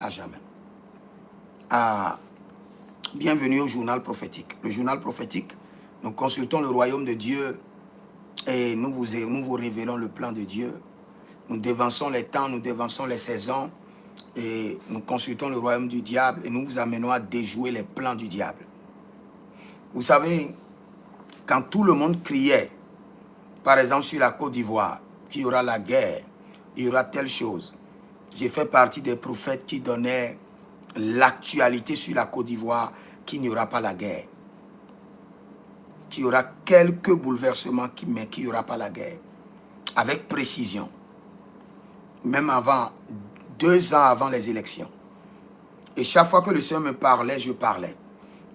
à jamais. Bienvenue au journal prophétique. Le journal prophétique, nous consultons le royaume de Dieu et nous vous révélons le plan de Dieu. Nous dévançons les temps, nous dévançons les saisons et nous consultons le royaume du diable et nous vous amenons à déjouer les plans du diable. Vous savez, quand tout le monde criait, par exemple sur la Côte d'Ivoire, qu'il y aura la guerre, il y aura telle chose, j'ai fait partie des prophètes qui donnaient l'actualité sur la Côte d'Ivoire, qu'il n'y aura pas la guerre. Qu'il y aura quelques bouleversements, mais qu'il n'y aura pas la guerre. Avec précision. Même avant, 2 ans avant les élections. Et chaque fois que le Seigneur me parlait, je parlais.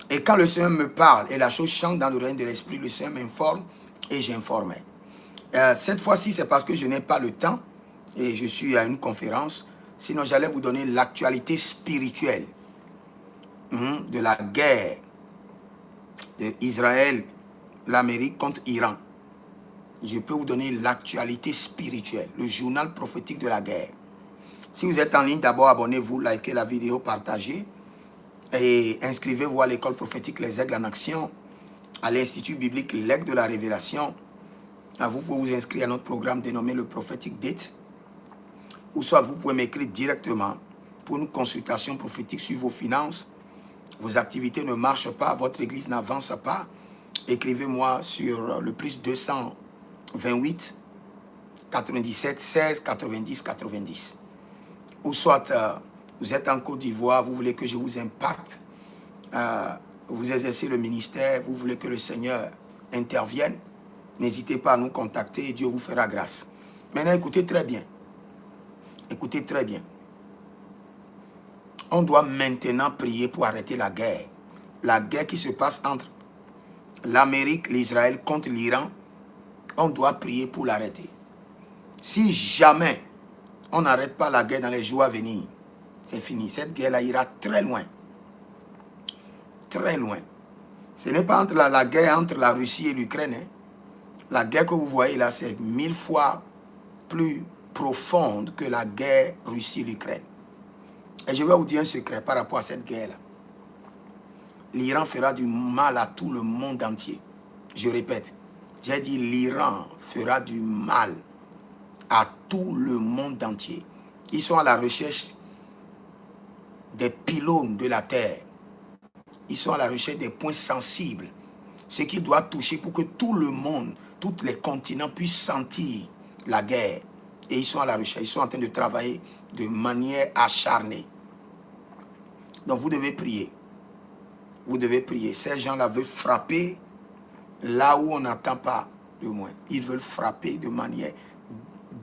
Et quand le Seigneur me parle et la chose chante dans le règne de l'Esprit, le Seigneur m'informe et j'informais. Cette fois-ci, c'est parce que je n'ai pas le temps et je suis à une conférence. Sinon, j'allais vous donner l'actualité spirituelle de la guerre d'Israël, l'Amérique contre Iran. Je peux vous donner l'actualité spirituelle, le journal prophétique de la guerre. Si vous êtes en ligne, d'abord abonnez-vous, likez la vidéo, partagez et inscrivez-vous à l'école prophétique Les Aigles en Action, à l'Institut biblique L'Aigle de la Révélation. Vous pouvez vous inscrire à notre programme dénommé le prophétique Date, ou soit vous pouvez m'écrire directement pour une consultation prophétique sur vos finances. Vos activités ne marchent pas, votre église n'avance pas. Écrivez-moi sur le plus 228 97 16 90 90. Ou soit vous êtes en Côte d'Ivoire, vous voulez que je vous impacte, vous exercez le ministère, vous voulez que le Seigneur intervienne, n'hésitez pas à nous contacter et Dieu vous fera grâce. Maintenant, écoutez très bien. Écoutez très bien. On doit maintenant prier pour arrêter la guerre. La guerre qui se passe entre l'Amérique, l'Israël contre l'Iran, on doit prier pour l'arrêter. Si jamais on n'arrête pas la guerre dans les jours à venir, c'est fini. Cette guerre-là ira très loin. Très loin. Ce n'est pas entre la guerre entre la Russie et l'Ukraine. Hein. La guerre que vous voyez là, c'est 1000 fois plus profonde que la guerre Russie-Ukraine. Et je vais vous dire un secret par rapport à cette guerre-là. L'Iran fera du mal à tout le monde entier. Je répète, j'ai dit l'Iran fera du mal à tout le monde entier. Ils sont à la recherche des pylônes de la terre. Ils sont à la recherche des points sensibles. Ce qu'ils doivent toucher pour que tout le monde, tous les continents puissent sentir la guerre. Et ils sont à la recherche, ils sont en train de travailler de manière acharnée. Donc vous devez prier. Vous devez prier. Ces gens-là veulent frapper là où on n'attend pas de moins. Ils veulent frapper de manière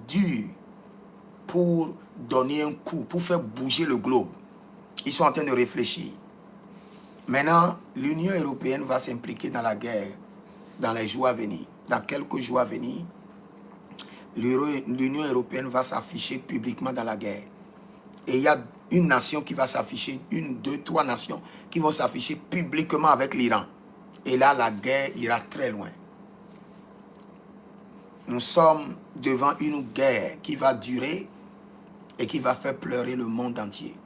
dure pour donner un coup, pour faire bouger le globe. Ils sont en train de réfléchir. Maintenant, l'Union européenne va s'impliquer dans la guerre dans les jours à venir. Dans quelques jours à venir, l'Union européenne va s'afficher publiquement dans la guerre. Et il y a une nation qui va s'afficher, 1, 2, 3 nations qui vont s'afficher publiquement avec l'Iran. Et là, la guerre ira très loin. Nous sommes devant une guerre qui va durer et qui va faire pleurer le monde entier.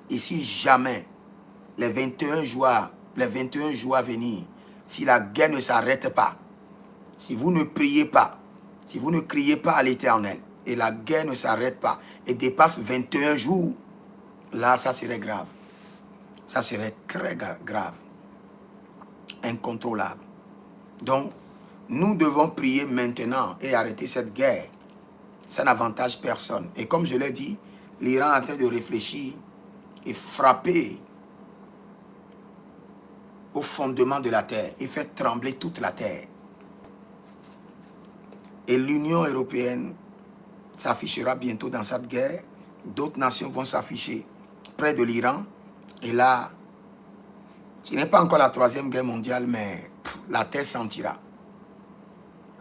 Et si jamais, les 21 jours à venir, si la guerre ne s'arrête pas, si vous ne priez pas, si vous ne criez pas à l'Éternel, et la guerre ne s'arrête pas, et dépasse 21 jours, là, ça serait grave. Ça serait très grave. Incontrôlable. Donc, nous devons prier maintenant et arrêter cette guerre. Ça n'avantage personne. Et comme je l'ai dit, l'Iran est en train de réfléchir et frapper au fondement de la terre et faire trembler toute la terre. Et l'Union européenne s'affichera bientôt dans cette guerre. D'autres nations vont s'afficher près de l'Iran. Et là, ce n'est pas encore la 3e guerre mondiale, mais la terre sentira.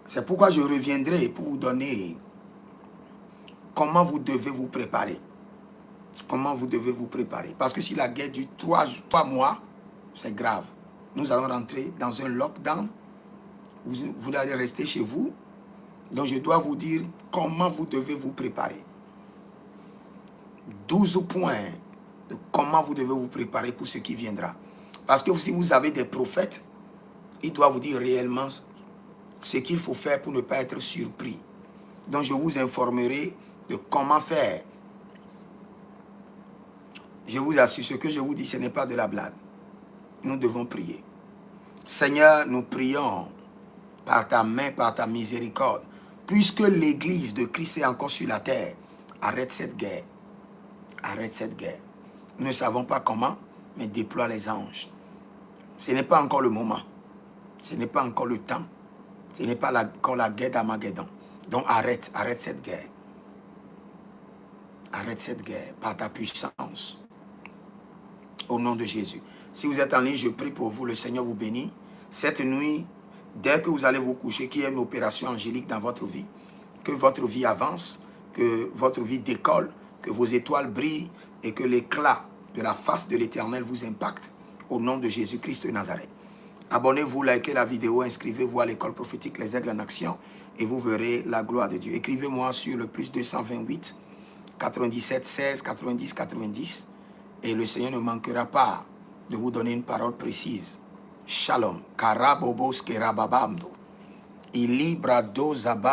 C'est pourquoi je reviendrai pour vous donner comment vous devez vous préparer. Comment vous devez vous préparer. Parce que si la guerre dure 3 mois, c'est grave. Nous allons rentrer dans un lockdown. Vous allez rester chez vous. Donc je dois vous dire comment vous devez vous préparer. 12 points de comment vous devez vous préparer pour ce qui viendra. Parce que si vous avez des prophètes, ils doivent vous dire réellement ce qu'il faut faire pour ne pas être surpris. Donc je vous informerai de comment faire. Je vous assure, ce que je vous dis, ce n'est pas de la blague. Nous devons prier. Seigneur, nous prions par ta main, par ta miséricorde. Puisque l'église de Christ est encore sur la terre, arrête cette guerre. Arrête cette guerre. Nous ne savons pas comment, mais déploie les anges. Ce n'est pas encore le moment. Ce n'est pas encore le temps. Ce n'est pas encore la guerre d'Armageddon. Donc arrête cette guerre. Arrête cette guerre par ta puissance. Au nom de Jésus. Si vous êtes en ligne, je prie pour vous. Le Seigneur vous bénit. Cette nuit, dès que vous allez vous coucher, qu'il y ait une opération angélique dans votre vie. Que votre vie avance, que votre vie décolle, que vos étoiles brillent et que l'éclat de la face de l'Éternel vous impacte. Au nom de Jésus-Christ de Nazareth. Abonnez-vous, likez la vidéo, inscrivez-vous à l'école prophétique Les Aigles en Action et vous verrez la gloire de Dieu. Écrivez-moi sur le +228 97 16 90 90 et le Seigneur ne manquera pas de vous donner une parole précise. Shalom. Karabobos kerababamdo. Ilibra do zaba.